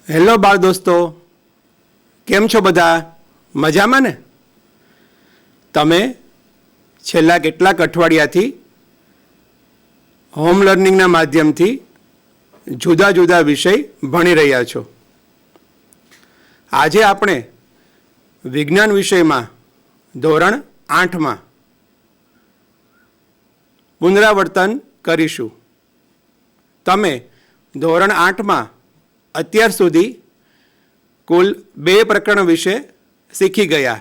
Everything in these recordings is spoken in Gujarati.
હેલો બાળ દોસ્તો, કેમ છો બધા? મજામાં ને? તમે છેલ્લા કેટલાક અઠવાડિયાથી હોમ લર્નિંગના માધ્યમથી જુદા જુદા વિષય ભણી રહ્યા છો. આજે આપણે વિજ્ઞાન વિષયમાં ધોરણ 8માં પુનરાવર્તન કરીશું. તમે ધોરણ 8માં અત્યાર સુધી કુલ 2 પ્રકરણ વિશે શીખી ગયા.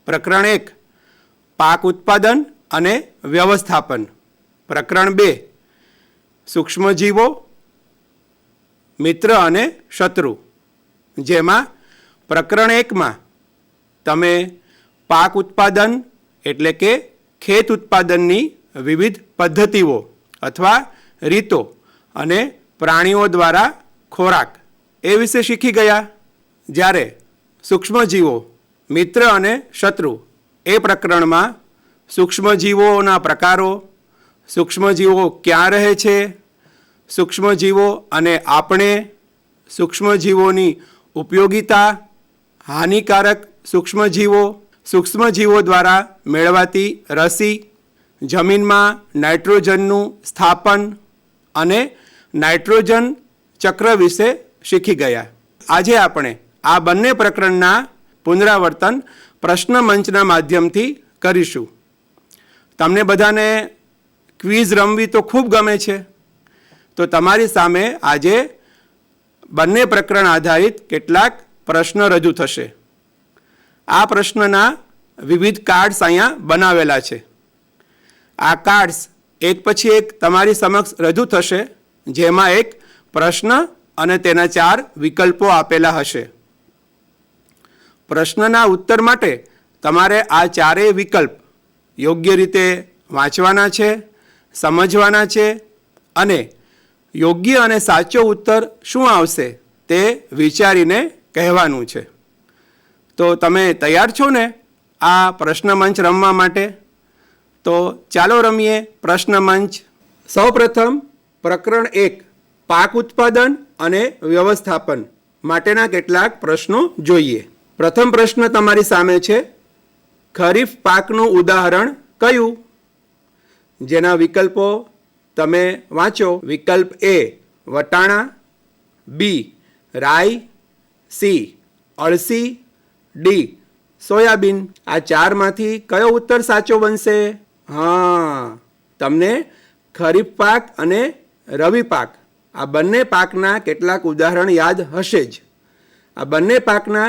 પ્રકરણ 1 પાક ઉત્પાદન અને વ્યવસ્થાપન, પ્રકરણ 2 સૂક્ષ્મજીવો, મિત્ર અને શત્રુ. જેમાં પ્રકરણ 1માં તમે પાક ઉત્પાદન એટલે કે ખેત ઉત્પાદનની વિવિધ પદ્ધતિઓ અથવા રીતો અને પ્રાણીઓ દ્વારા ખોરાક એ વિશે શીખી ગયા. જ્યારે સૂક્ષ્મજીવો, મિત્ર અને શત્રુ એ પ્રકરણમાં સૂક્ષ્મજીવોના પ્રકારો, સૂક્ષ્મજીવો ક્યાં રહે છે, સૂક્ષ્મજીવો અને આપણે, સૂક્ષ્મજીવોની ઉપયોગિતા, હાનિકારક સૂક્ષ્મજીવો, સૂક્ષ્મજીવો દ્વારા મેળવાતી રસી, જમીનમાં નાઇટ્રોજનનું સ્થાપન અને નાઇટ્રોજન ચક્ર વિશે શીખી ગયા. આજે આપણે આ બંને પ્રકરણના પુનરાવર્તન પ્રશ્ન મંચના માધ્યમથી કરીશું. તમને બધાને ક્વિઝ રમવી તો ખૂબ ગમે છે, તો તમારી સામે આજે બંને પ્રકરણ આધારિત કેટલાક પ્રશ્નો રજૂ થશે. આ પ્રશ્નના વિવિધ કાર્ડ્સ અહીંયા બનાવેલા છે. આ કાર્ડ્સ એક પછી એક તમારી સમક્ષ રજૂ થશે, જેમાં એક પ્રશ્ન અને તેના 4 વિકલ્પો આપેલા હશે. પ્રશ્નના ઉત્તર માટે તમારે આ 4 વિકલ્પ યોગ્ય રીતે વાંચવાના છે, સમજવાના છે અને યોગ્ય અને સાચો ઉત્તર શું આવશે તે વિચારીને કહેવાનું છે. તો તમે તૈયાર છો ને આ પ્રશ્ન મંચ રમવા માટે? તો ચાલો રમીએ પ્રશ્ન મંચ. સૌપ્રથમ પ્રકરણ 1 પાક ઉત્પાદન અને વ્યવસ્થાપન માટેના કેટલાક પ્રશ્નો જોઈએ. પ્રથમ પ્રશ્ન તમારી સામે છે, ખરીફ પાકનું ઉદાહરણ કયું? જેના વિકલ્પો તમે વાંચો. વિકલ્પ A વટાણા, B રાઈ, C અળસી, D સોયાબીન. આ 4માંથી કયો ઉત્તર સાચો બનશે? હા, તમને ખરીફ પાક અને રવિ પાક આ બંને પાકના કેટલાક ઉદાહરણ યાદ હશે જ. આ બંને પાકના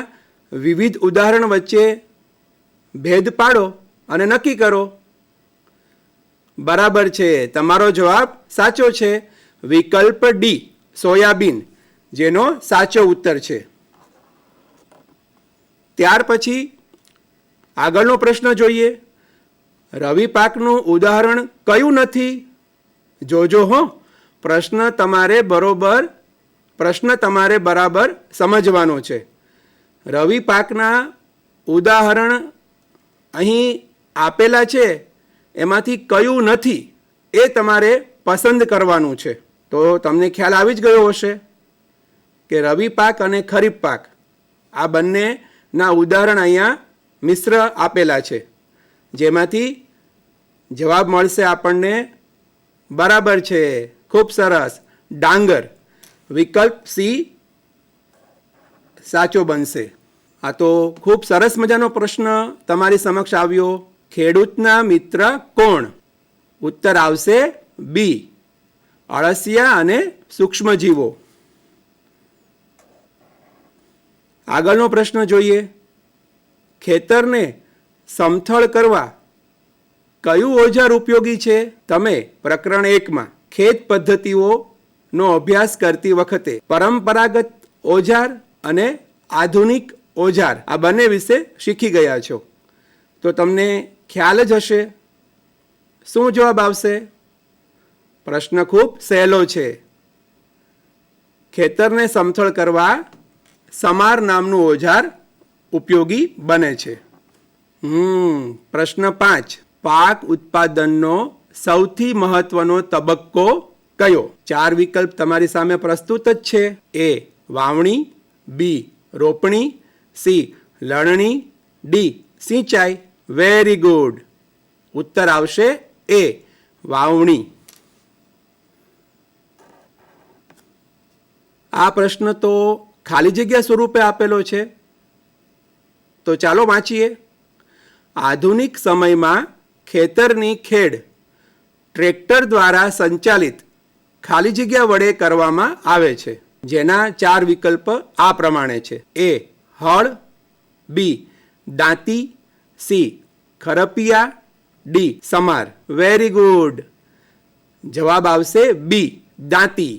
વિવિધ ઉદાહરણ વચ્ચે ભેદ પાડો અને નક્કી કરો. બરાબર છે, તમારો જવાબ સાચો છે. વિકલ્પ D સોયાબીન જેનો સાચો ઉત્તર છે. ત્યાર પછી આગળનો પ્રશ્ન જોઈએ. રવિ પાકનું ઉદાહરણ કયું નથી? જોજો હો, પ્રશ્ન તમારે બરાબર સમજવાનો છે. રવિ પાકના ઉદાહરણ અહીં આપેલા છે, એમાંથી કયું નથી એ તમારે પસંદ કરવાનું છે. તો તમને ખ્યાલ આવી જ ગયો હશે કે રવિ પાક અને ખરીફ પાક આ બંનેના ઉદાહરણ અહીંયા મિશ્ર આપેલા છે, જેમાંથી જવાબ મળશે આપણને. બરાબર છે, ખૂબ સરસ, ડાંગર. વિકલ્પ C સાચો બનશે. આ તો ખૂબ સરસ મજાનો પ્રશ્ન તમારી સમક્ષ આવ્યો. ખેડૂતના મિત્ર કોણ? ઉત્તર આવશે B અળસિયા અને સૂક્ષ્મજીવો. આગળનો પ્રશ્ન જોઈએ. ખેતરને સમથળ કરવા કયું ઓજાર ઉપયોગી છે? તમે પ્રકરણ 1માં ખેત પદ્ધતિઓનો અભ્યાસ કરતી વખતે પરંપરાગત ઓજાર અને આધુનિક ઓજાર આ બંને વિશે શીખી ગયા છો, તો તમને ખ્યાલ જ હશે. શું જવાબ આવશે? પ્રશ્ન ખૂબ સહેલો છે. ખેતરને સમથળ કરવા સમાર નામનું ઓજાર ઉપયોગી બને છે. પ્રશ્ન 5 પાક ઉત્પાદનનો સૌથી મહત્વનો તબક્કો કયો? 4 વિકલ્પ તમારી સામે પ્રસ્તુત જ છે. A વાવણી, બી રોપણી, સી લણણી, ડી સિંચાઈ. Very good. ઉત્તર આવશે એ વાવણી. આ પ્રશ્ન તો ખાલી જગ્યા સ્વરૂપે આપેલો છે, તો ચાલો વાંચીએ. આધુનિક સમયમાં ખેતરની ખેડ ટ્રેક્ટર દ્વારા સંચાલિત ખાલી જગ્યા વડે કરવામાં આવે છે, જેના 4 વિકલ્પ આ પ્રમાણે છે. એ હળ, બી દાંતી, સી ખરપિયા, ડી સમાર. Very good. જવાબ આવશે બી દાંતી.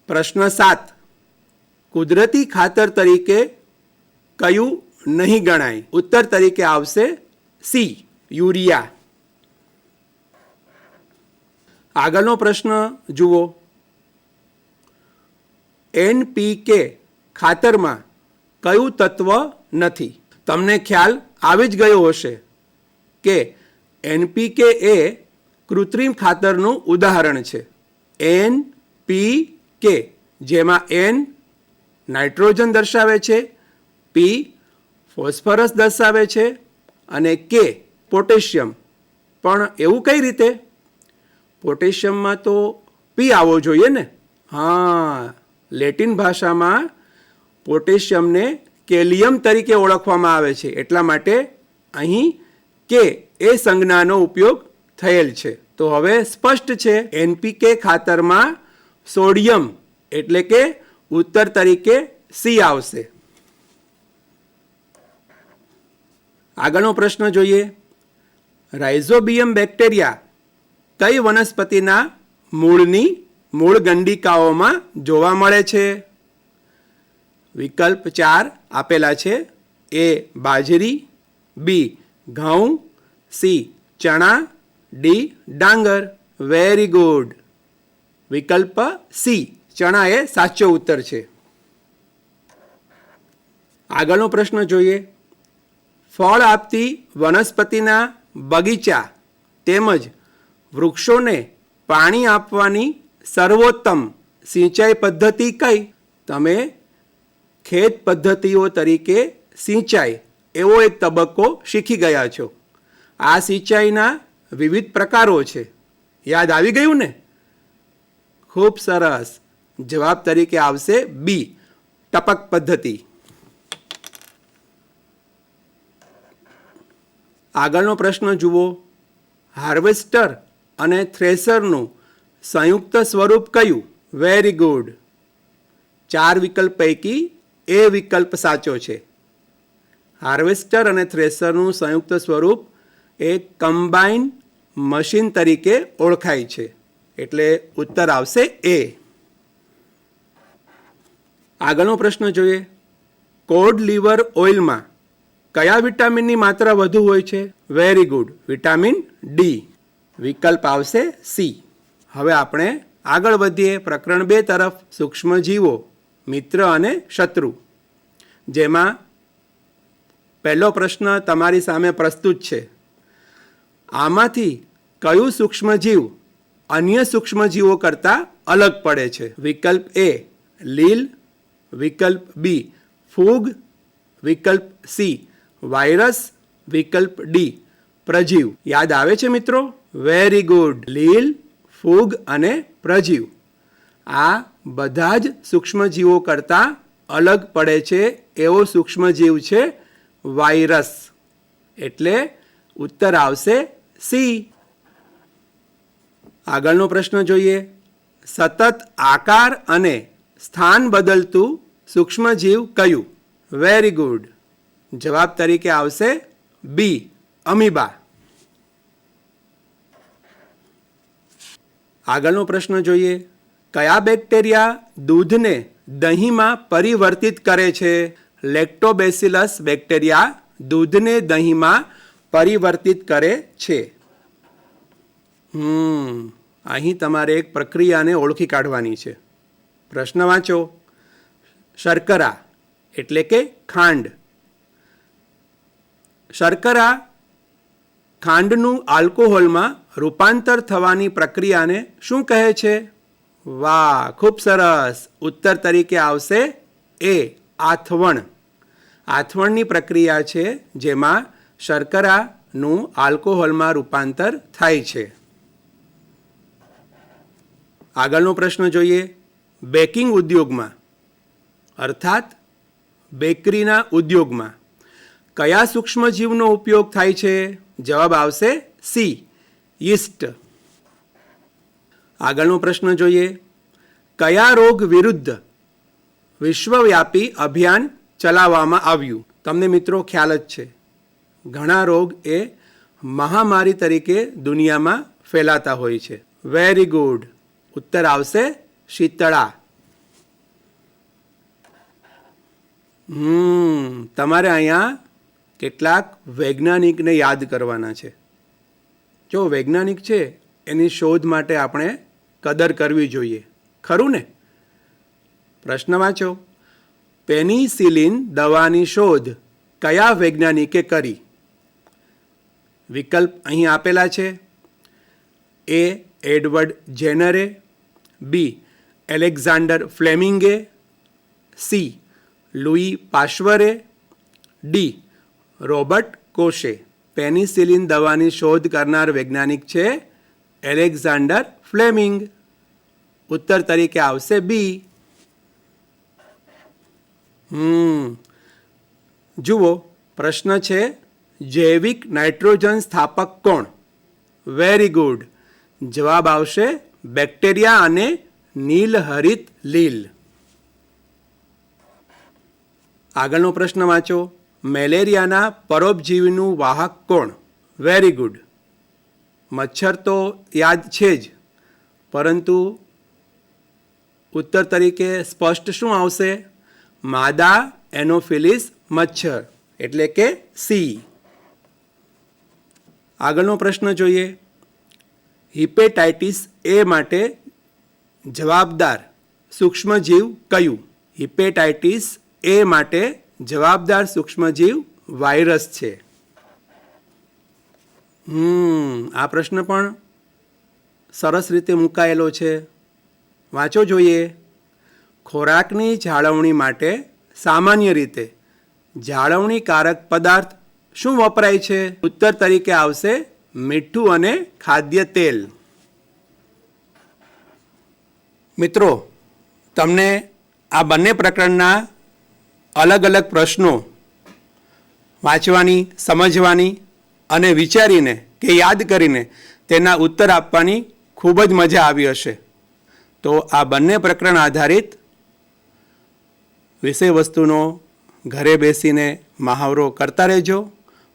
પ્રશ્ન 7. કુદરતી ખાતર તરીકે કયું નહીં ગણાય? ઉત્તર તરીકે આવશે સી યુરિયા. આગળનો પ્રશ્ન જુઓ. NPK ખાતરમાં કયું તત્વ નથી? તમને ખ્યાલ આવી જ ગયો હશે કે NPK એ કૃત્રિમ ખાતરનું ઉદાહરણ છે. NPK જેમાં N નાઇટ્રોજન દર્શાવે છે, P ફોસ્ફરસ દર્શાવે છે અને K પોટેશિયમ. પણ એવું કઈ રીતે? પોટેશિયમમાં તો P આવવો જોઈએ ને. હા, લેટિન ભાષામાં પોટેશિયમને કેલિયમ તરીકે ઓળખવામાં આવે છે, એટલા માટે અહીં કે એ સંજ્ઞાનો ઉપયોગ થયેલ છે. તો હવે સ્પષ્ટ છે, NPK ખાતરમાં સોડિયમ એટલે કે ઉત્તર તરીકે સી આવશે. આગળનો પ્રશ્ન જોઈએ. રાઇઝોબિયમ બેક્ટેરિયા કઈ વનસ્પતિના મૂળની મૂળ ગંડિકાઓમાં જોવા મળે છે? વિકલ્પ 4 આપેલા છે. એ બાજરી, બી ઘઉં, સી ચણા, ડી ડાંગર. Very good. વિકલ્પ સી ચણા એ સાચો ઉત્તર છે. આગળનો પ્રશ્ન જોઈએ. ફળ આપતી વનસ્પતિના બગીચા તેમજ વૃક્ષોને પાણી આપવાની સર્વોત્તમ સિંચાઈ પદ્ધતિ કઈ? તમે ખેત પદ્ધતિઓ તરીકે સિંચાઈ એવો એક તબક્કો શીખી ગયા છો. આ સિંચાઈના વિવિધ પ્રકારો છે. યાદ આવી ગયું ને? ખૂબ સરસ. જવાબ તરીકે આવશે બી ટપક પદ્ધતિ. આગળનો પ્રશ્ન જુઓ. હાર્વેસ્ટર અને થ્રેશરનું સંયુક્ત સ્વરૂપ કયું? Very good. 4 વિકલ્પ પૈકી એ વિકલ્પ સાચો છે. હાર્વેસ્ટર અને થ્રેશરનું સંયુક્ત સ્વરૂપ એ કમ્બાઇન મશીન તરીકે ઓળખાય છે, એટલે ઉત્તર આવશે એ. આગળનો પ્રશ્ન જોઈએ. કોડ લીવર ઓઇલમાં કયા વિટામિનની માત્રા વધુ હોય છે? Very good. Vitamin D. વિકલ્પ આવશે સી. હવે આપણે આગળ વધીએ પ્રકરણ 2 તરફ. સૂક્ષ્મજીવો, મિત્ર અને શત્રુ. જેમાં પહેલો પ્રશ્ન તમારી સામે પ્રસ્તુત છે. આમાંથી કયું સૂક્ષ્મજીવ અન્ય સૂક્ષ્મજીવો કરતાં અલગ પડે છે? વિકલ્પ એ લીલ, વિકલ્પ બી ફૂગ, વિકલ્પ સી વાયરસ, વિકલ્પ ડી પ્રજીવ. યાદ આવે છે મિત્રો? Very good. લીલ, ફૂગ અને પ્રજીવ આ બધા જ સૂક્ષ્મજીવો કરતાં અલગ પડે છે એવો સૂક્ષ્મજીવ છે વાયરસ. એટલે ઉત્તર આવશે સી. આગળનો પ્રશ્ન જોઈએ. સતત આકાર અને સ્થાન બદલતું સૂક્ષ્મજીવ કયું? Very good. જવાબ તરીકે આવશે બી અમીબા. આગળનો પ્રશ્ન જોઈએ. કયા બેક્ટેરિયા દૂધને દહીંમાં પરિવર્તિત કરે છે? લેક્ટોબેસિલસ બેક્ટેરિયા દૂધને દહીંમાં પરિવર્તિત કરે છે. અહીં તમારે એક પ્રક્રિયાને ઓળખી કાઢવાની છે. પ્રશ્ન વાંચો. શર્કરા એટલે કે ખાંડ. શર્કરા ખાંડનું આલ્કોહોલમાં રૂપાંતર થવાની પ્રક્રિયાને શું કહે છે? વાહ, ખૂબ સરસ. ઉત્તર તરીકે આવશે એ, આથવણ. આથવણની પ્રક્રિયા છે જેમાં શર્કરાનું આલ્કોહોલમાં રૂપાંતર થાય છે. આગળનો પ્રશ્ન જોઈએ. બેકિંગ ઉદ્યોગમાં અર્થાત બેકરીના ઉદ્યોગમાં કયા સૂક્ષ્મજીવનો ઉપયોગ થાય છે? જવાબ આવશે સી, યીસ્ટ. આગળનો પ્રશ્ન જોઈએ. કયા રોગ વિરુદ્ધ વિશ્વવ્યાપી અભિયાન ચલાવવામાં આવ્યું? તમને મિત્રો ખ્યાલ જ છે, ઘણા રોગ એ મહામારી તરીકે દુનિયામાં ફેલાતા હોય છે. Very good. ઉત્તર આવશે શીતળા. તમારે અહીંયા કેટલાક વૈજ્ઞાનિકને યાદ કરવાના છે. જો વૈજ્ઞાનિક છે એની શોધ માટે આપણે કદર કરવી જોઈએ, ખરું ને? પ્રશ્ન વાંચો. પેનિસિલિન દવાની શોધ કયા વૈજ્ઞાનિકે કરી? વિકલ્પ અહીં આપેલા છે. એ, એડવર્ડ જેનરે, બી, એલેક્ઝાન્ડર ફ્લેમિંગે, સી, લુઈ પાશ્વરે, ડી, રોબર્ટ કોશે. પેનિસિલિન દવાની શોધ કરનાર વૈજ્ઞાનિક છે એલેક્ઝાન્ડર ફ્લેમિંગ. ઉત્તર તરીકે આવશે બી. જુઓ, પ્રશ્ન છે જૈવિક નાઇટ્રોજન સ્થાપક કોણ? Very good. જવાબ આવશે બેક્ટેરિયા અને નીલહરિત લીલ. આગળનો પ્રશ્ન વાંચો. મેલેરિયાના પરોપજીવીનું વાહક કોણ? Very good. મચ્છર તો યાદ છે જ, પરંતુ ઉત્તર તરીકે સ્પષ્ટ શું આવશે? માદા એનોફિલિસ મચ્છર, એટલે કે સી. આગળનો પ્રશ્ન જોઈએ. હિપેટાઇટિસ એ માટે જવાબદાર સૂક્ષ્મજીવ કયું? હિપેટાઇટિસ એ માટે જવાબદાર સૂક્ષ્મજીવ વાયરસ છે. આ પ્રશ્ન પણ સરસ રીતે મુકાયેલો છે, વાંચો જોઈએ. ખોરાકની જાળવણી માટે સામાન્ય રીતે જાળવણીકારક પદાર્થ શું વપરાય છે? ઉત્તર તરીકે આવશે મીઠું અને ખાદ્ય તેલ. મિત્રો, તમને આ બંને પ્રકરણના અલગ અલગ પ્રશ્નો વાંચવાની, સમજવાની અને વિચારીને કે યાદ કરીને તેના ઉત્તર આપવાની ખૂબ જ મજા આવી હશે. તો આ બંને પ્રકરણ આધારિત વિષય વસ્તુનો ઘરે બેસીને મહાવરો કરતા રહેજો,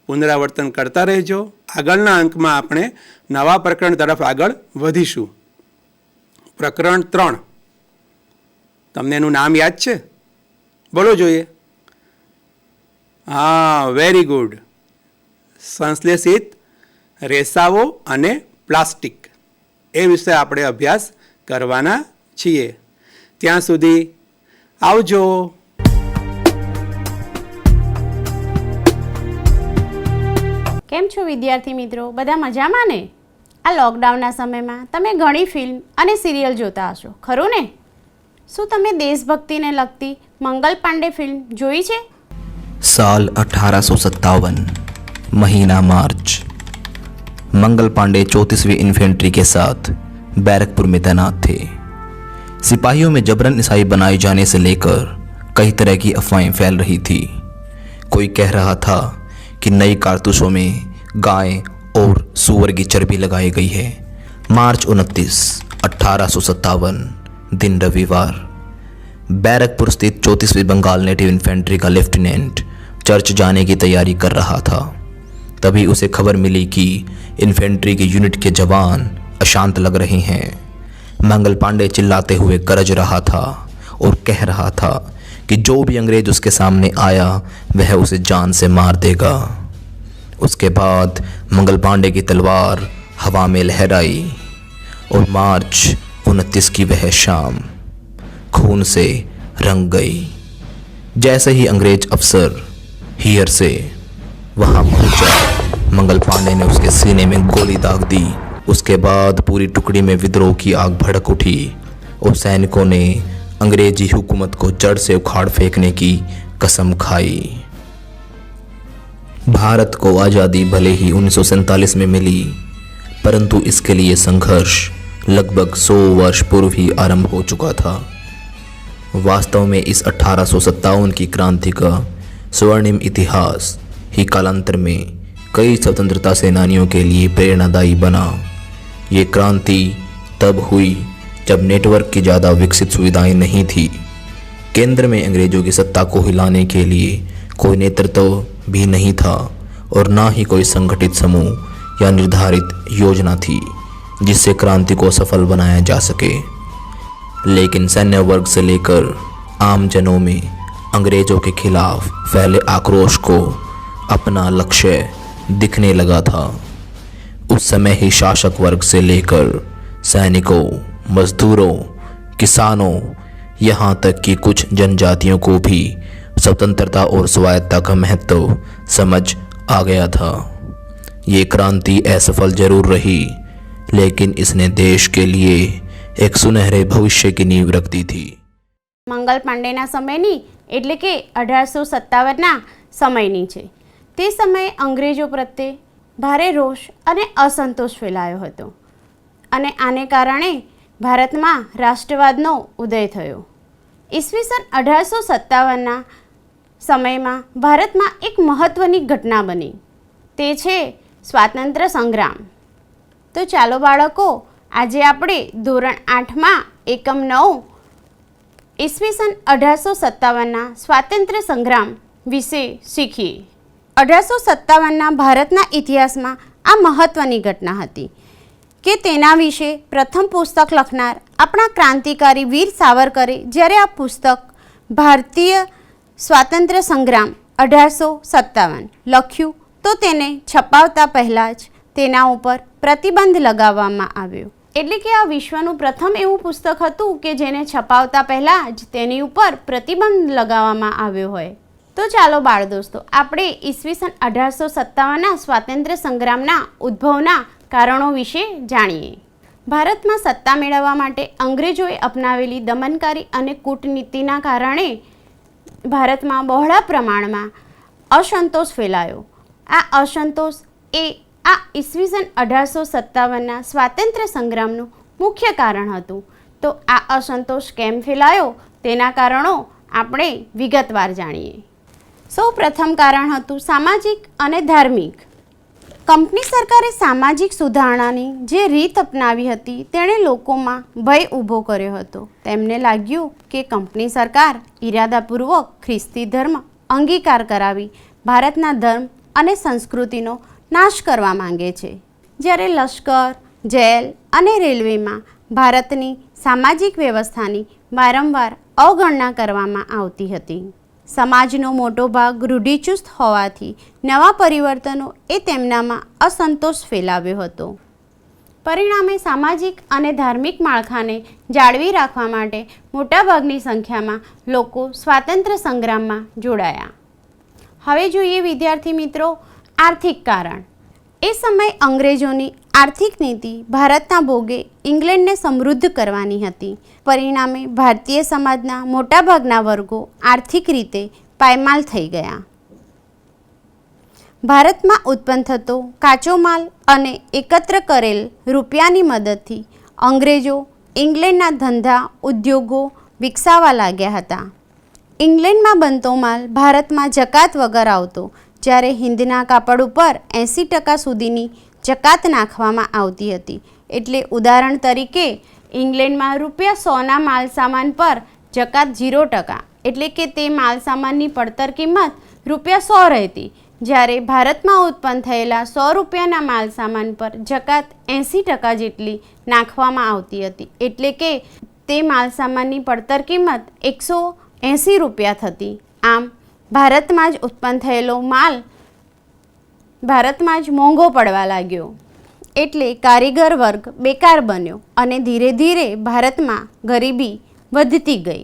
પુનરાવર્તન કરતા રહેજો. આગળના અંકમાં આપણે નવા પ્રકરણ તરફ આગળ વધીશું. પ્રકરણ 3. તમને એનું નામ યાદ છે? બોલો જોઈએ. હા, વેરી ગુડ. સંશ્લેષિત રેસાઓ અને પ્લાસ્ટિક એ વિશે આપણે અભ્યાસ કરવાના છીએ. ત્યાં સુધી આવજો. કેમ છો વિદ્યાર્થી મિત્રો? બધા મજામાં ને? આ લોકડાઉનના સમયમાં તમે ઘણી ફિલ્મ અને સિરિયલ જોતા હશો, ખરું ને? શું તમે દેશભક્તિને લગતી મંગલ પાંડે ફિલ્મ જોઈ છે? साल 1857 महीना मार्च। मंगल पांडे 34वीं इन्फेंट्री के साथ बैरकपुर में तैनात थे। सिपाहियों में जबरन ईसाई बनाए जाने से लेकर कई तरह की अफवाहें फैल रही थी। कोई कह रहा था कि नई कारतूसों में गाय और सूअर की चर्बी लगाई गई है। मार्च 29, 1857 दिन रविवार, बैरकपुर स्थित 34वीं बंगाल नेटिव इन्फेंट्री का लेफ्टिनेंट चर्च जाने की तैयारी कर रहा था। तभी उसे खबर मिली कि इन्फेंट्री की यूनिट के जवान अशांत लग रहे हैं। मंगल पांडे चिल्लाते हुए गरज रहा था और कह रहा था कि जो भी अंग्रेज उसके सामने आया वह उसे जान से मार देगा। उसके बाद मंगल पांडे की तलवार हवा में लहराई और मार्च 29 की वह शाम खून से रंग गई। जैसे ही अंग्रेज अफसर हीयर से वहां पहुंचा, मंगल पांडे ने उसके सीने में गोली दाग दी। उसके बाद पूरी टुकड़ी में विद्रोह की आग भड़क उठी और सैनिकों ने अंग्रेजी हुकूमत को जड़ से उखाड़ फेंकने की कसम खाई। भारत को आज़ादी भले ही 1947 में मिली, परंतु इसके लिए संघर्ष लगभग 100 वर्ष पूर्व ही आरंभ हो चुका था। वास्तव में इस 1857 की क्रांति का स्वर्णिम इतिहास ही कालांतर में कई स्वतंत्रता सेनानियों के लिए प्रेरणादायी बना। ये क्रांति तब हुई जब नेटवर्क की ज़्यादा विकसित सुविधाएं नहीं थी। केंद्र में अंग्रेजों की सत्ता को हिलाने के लिए कोई नेतृत्व भी नहीं था और ना ही कोई संगठित समूह या निर्धारित योजना थी जिससे क्रांति को सफल बनाया जा सके। लेकिन सैन्य वर्ग से लेकर आम जनों में अंग्रेजों के खिलाफ फैले आक्रोश को अपना लक्ष्य दिखने लगा था। उस समय ही शासक वर्ग से लेकर सैनिकों, मजदूरों, किसानों, यहाँ तक कि कुछ जनजातियों को भी स्वतंत्रता और स्वायत्तता का महत्व समझ आ गया था। ये क्रांति असफल जरूर रही, लेकिन इसने देश के लिए एक सुनहरे भविष्य की नींव रख दी थी। મંગલ પાંડેના સમયની એટલે કે 1857ના સમયની છે। તે સમયે અંગ્રેજો પ્રત્યે ભારે રોષ અને અસંતોષ ફેલાયો હતો અને આને કારણે ભારતમાં રાષ્ટ્રવાદનો ઉદય થયો। ઈસવીસન 1857ના સમયમાં ભારતમાં એક મહત્ત્વની ઘટના બની, તે છે સ્વાતંત્ર્ય સંગ્રામ। તો ચાલો બાળકો, આજે આપણે ધોરણ 8માં એકમ 9 ઈસવીસન 1857ના સ્વાતંત્ર્ય સંગ્રામ વિશે શીખીએ। 1857ના ભારતના ઇતિહાસમાં આ મહત્ત્વની ઘટના હતી કે તેના વિશે પ્રથમ પુસ્તક લખનાર આપણા ક્રાંતિકારી વીર સાવરકરે જ્યારે આ પુસ્તક ભારતીય સ્વાતંત્ર્ય સંગ્રામ 1857 લખ્યું તો તેને છપાવતા પહેલાં જ તેના ઉપર પ્રતિબંધ લગાવવામાં આવ્યો। એટલે કે આ વિશ્વનું પ્રથમ એવું પુસ્તક હતું કે જેને છપાવતા પહેલાં જ તેની ઉપર પ્રતિબંધ લગાવવામાં આવ્યો હોય। તો ચાલો બાળ દોસ્તો, આપણે ઈસવીસન 1857ના સ્વાતંત્ર્ય સંગ્રામના ઉદ્ભવના કારણો વિશે જાણીએ। ભારતમાં સત્તા મેળવવા માટે અંગ્રેજોએ અપનાવેલી દમનકારી અને કૂટનીતિના કારણે ભારતમાં બહોળા પ્રમાણમાં અસંતોષ ફેલાયો। આ અસંતોષ એ આ ઈસવીસન 1857ના સ્વાતંત્ર્ય સંગ્રામનું મુખ્ય કારણ હતું। તો આ અસંતોષ કેમ ફેલાયો તેના કારણો આપણે વિગતવાર જાણીએ। સૌ પ્રથમ કારણ હતું સામાજિક અને ધાર્મિક। કંપની સરકારે સામાજિક સુધારણાની જે રીત અપનાવી હતી તેણે લોકોમાં ભય ઊભો કર્યો હતો। તેમને લાગ્યું કે કંપની સરકાર ઇરાદાપૂર્વક ખ્રિસ્તી ધર્મ અંગીકાર કરાવી ભારતના ધર્મ અને સંસ્કૃતિનો નાશ કરવા માંગે છે। જ્યારે લશ્કર, જેલ અને રેલવેમાં ભારતની સામાજિક વ્યવસ્થાની વારંવાર અવગણના કરવામાં આવતી હતી। સમાજનો મોટો ભાગ રૂઢિચુસ્ત હોવાથી નવા પરિવર્તનો એ તેમનામાં અસંતોષ ફેલાવ્યો હતો। પરિણામે સામાજિક અને ધાર્મિક માળખાને જાળવી રાખવા માટે મોટાભાગની સંખ્યામાં લોકો સ્વાતંત્ર્ય સંગ્રામમાં જોડાયા। હવે જોઈએ વિદ્યાર્થી મિત્રો આર્થિક કારણ। એ સમયે અંગ્રેજોની આર્થિક નીતિ ભારતના ભોગે ઇંગ્લેન્ડને સમૃદ્ધ કરવાની હતી। પરિણામે ભારતીય સમાજના મોટાભાગના વર્ગો આર્થિક રીતે પાયમાલ થઈ ગયા। ભારતમાં ઉત્પન્ન થતો કાચો માલ અને એકત્ર કરેલ રૂપિયાની મદદથી અંગ્રેજો ઇંગ્લેન્ડના ધંધા ઉદ્યોગો વિકસાવવા લાગ્યા હતા। ઇંગ્લેન્ડમાં બનતો માલ ભારતમાં જકાત વગર આવતો, જ્યારે હિન્દના કાપડ ઉપર 80% સુધીની જકાત નાખવામાં આવતી હતી। એટલે ઉદાહરણ તરીકે ઇંગ્લેન્ડમાં ₹100ના માલ સામાન પર જકાત 0%, એટલે કે તે માલ સામાનની પડતર કિંમત ₹100 રહેતી, જ્યારે ભારતમાં ઉત્પન્ન થયેલા ₹100ના માલ સામાન પર જકાત 80% જેટલી નાખવામાં આવતી હતી। એટલે કે તે માલ સામાનની પડતર કિંમત ₹180 થતી। આમ ભારતમાં જ ઉત્પન્ન થયેલો માલ ભારતમાં જ મોંઘો પડવા લાગ્યો। એટલે કારીગર વર્ગ બેકાર બન્યો અને ધીરે ધીરે ભારતમાં ગરીબી વધતી ગઈ।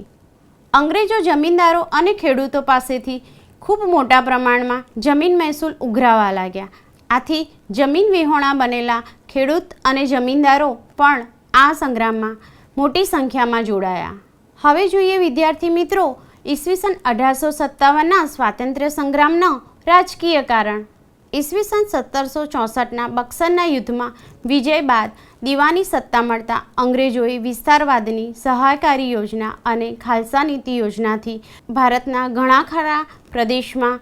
અંગ્રેજો જમીનદારો અને ખેડૂતો પાસેથી ખૂબ મોટા પ્રમાણમાં જમીન મહેસૂલ ઉઘરાવવા લાગ્યા। આથી જમીન વિહોણા બનેલા ખેડૂત અને જમીનદારો પણ આ સંગ્રામમાં મોટી સંખ્યામાં જોડાયા. હવે જોઈએ વિદ્યાર્થી મિત્રો ઈસવીસન 1857ના સ્વાતંત્ર્ય સંગ્રામનો રાજકીય કારણ. ઈસવીસન 1764ના બક્સરના યુદ્ધમાં વિજય બાદ દીવાની સત્તા મળતા અંગ્રેજોએ વિસ્તારવાદની સહાયકારી યોજના અને ખાલસા નીતિ યોજનાથી ભારતના ઘણા ખરા પ્રદેશમાં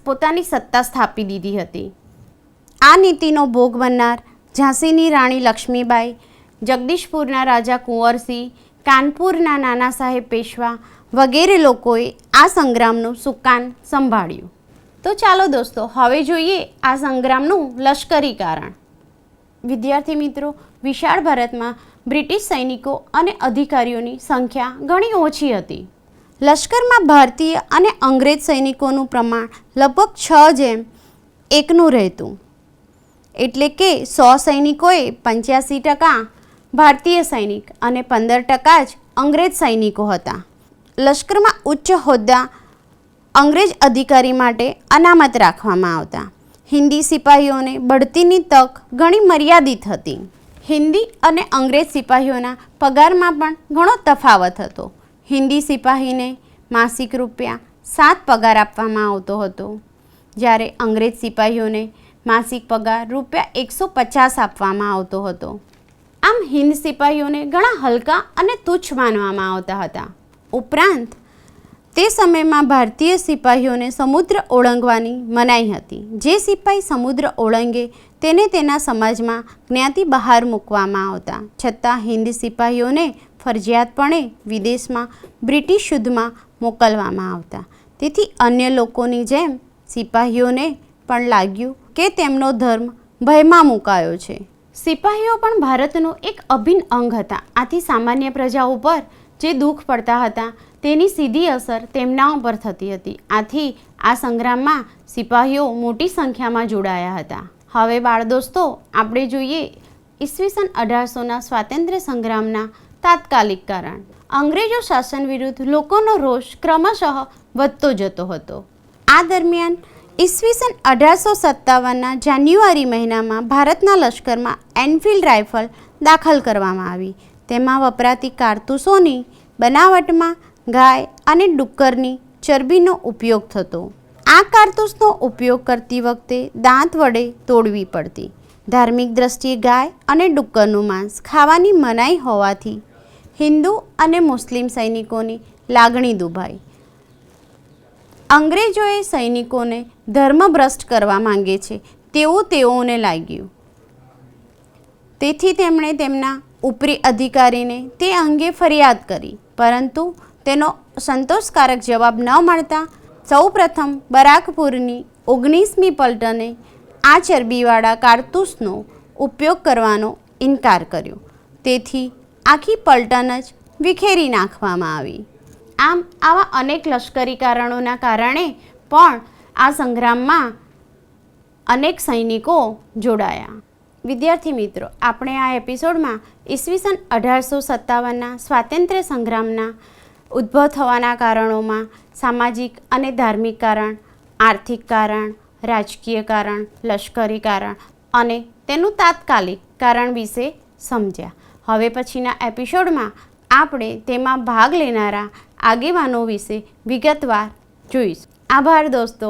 પોતાની સત્તા સ્થાપી દીધી હતી. આ નીતિનો ભોગ બનનાર ઝાંસીની રાણી લક્ષ્મીબાઈ, જગદીશપુરના રાજા કુંવરસિંહ, કાનપુરના નાના સાહેબ પેશવા વગેરે લોકોએ આ સંગ્રામનું સુકાન સંભાળ્યું. તો ચાલો દોસ્તો હવે જોઈએ આ સંગ્રામનું લશ્કરી કારણ. વિદ્યાર્થી મિત્રો, વિશાળ ભારતમાં બ્રિટિશ સૈનિકો અને અધિકારીઓની સંખ્યા ઘણી ઓછી હતી. લશ્કરમાં ભારતીય અને અંગ્રેજ સૈનિકોનું પ્રમાણ લગભગ 6:1 રહેતું. એટલે કે 100 સૈનિકોએ 85% ભારતીય સૈનિક અને 15% જ અંગ્રેજ સૈનિકો હતા. લશ્કરમાં ઉચ્ચ હોદ્દા અંગ્રેજ અધિકારી માટે અનામત રાખવામાં આવતા. હિન્દી સિપાહીઓને બઢતીની તક ઘણી મર્યાદિત હતી. હિન્દી અને અંગ્રેજ સિપાહીઓના પગારમાં પણ ઘણો તફાવત હતો. હિન્દી સિપાહીને માસિક ₹7 પગાર આપવામાં આવતો હતો, જ્યારે અંગ્રેજ સિપાહીઓને માસિક પગાર ₹150 આપવામાં આવતો હતો. આમ હિન્દ સિપાહીઓને ઘણા હલકા અને તુચ્છ માનવામાં આવતા હતા. ઉપરાંત તે સમયમાં ભારતીય સિપાહીઓને સમુદ્ર ઓળંગવાની મનાઈ હતી. જે સિપાહી સમુદ્ર ઓળંગે તેને તેના સમાજમાં જ્ઞાતિ બહાર મૂકવામાં આવતા. છતાં હિન્દ સિપાહીઓને ફરજિયાતપણે વિદેશમાં બ્રિટિશ યુદ્ધમાં મોકલવામાં આવતા. તેથી અન્ય લોકોની જેમ સિપાહીઓને પણ લાગ્યું કે તેમનો ધર્મ ભયમાં મુકાયો છે. સિપાહીઓ પણ ભારતનું એક અભિન્ન અંગ હતા. આથી સામાન્ય પ્રજા ઉપર જે દુઃખ પડતા હતા તેની સીધી અસર તેમના ઉપર થતી હતી. આથી આ સંગ્રામમાં સિપાહીઓ મોટી સંખ્યામાં જોડાયા હતા. હવે બાળ દોસ્તો આપણે જોઈએ ઈસવીસન 1800ના સ્વાતંત્ર્ય સંગ્રામના તાત્કાલિક કારણ. અંગ્રેજો શાસન વિરુદ્ધ લોકોનો રોષ ક્રમશઃ વધતો જતો હતો. આ દરમિયાન ઈસવીસન 1857ના જાન્યુઆરી મહિનામાં ભારતના લશ્કરમાં એનફિલ્ડ રાઇફલ દાખલ કરવામાં આવી. તેમાં વપરાતી કારતૂસોની બનાવટમાં ગાય અને ડુક્કરની ચરબીનો ઉપયોગ થતો. આ કારતૂસનો ઉપયોગ કરતી વખતે દાંત વડે તોડવી પડતી. ધાર્મિક દ્રષ્ટિએ ગાય અને ડુક્કરનું માંસ ખાવાની મનાઈ હોવાથી હિન્દુ અને મુસ્લિમ સૈનિકોની લાગણી દુભાઈ. અંગ્રેજોએ સૈનિકોને ધર્મભ્રષ્ટ કરવા માંગે છે તેવું તેઓને લાગ્યું. તેથી તેમણે તેમના ઉપરી અધિકારીને તે અંગે ફરિયાદ કરી, પરંતુ તેનો સંતોષકારક જવાબ ન મળતા સૌપ્રથમ બરાકપુરની 19મી પલટને આ ચરબીવાળા કારતૂસનો ઉપયોગ કરવાનો ઇનકાર કર્યો. તેથી આખી પલટન જ વિખેરી નાખવામાં આવી. આમ આવા અનેક લશ્કરી કારણોના કારણે પણ આ સંગ્રામમાં અનેક સૈનિકો જોડાયા. વિદ્યાર્થી મિત્રો, આપણે આ એપિસોડમાં ઈસવીસન 1857ના સ્વાતંત્ર્ય સંગ્રામના ઉદ્ભવ થવાના કારણોમાં સામાજિક અને ધાર્મિક કારણ, આર્થિક કારણ, રાજકીય કારણ, લશ્કરી કારણ અને તેનું તાત્કાલિક કારણ વિશે સમજ્યા. હવે પછીના એપિસોડમાં આપણે તેમાં ભાગ લેનારા આગેવાનો વિશે વિગતવાર જોઈશું. આભાર દોસ્તો.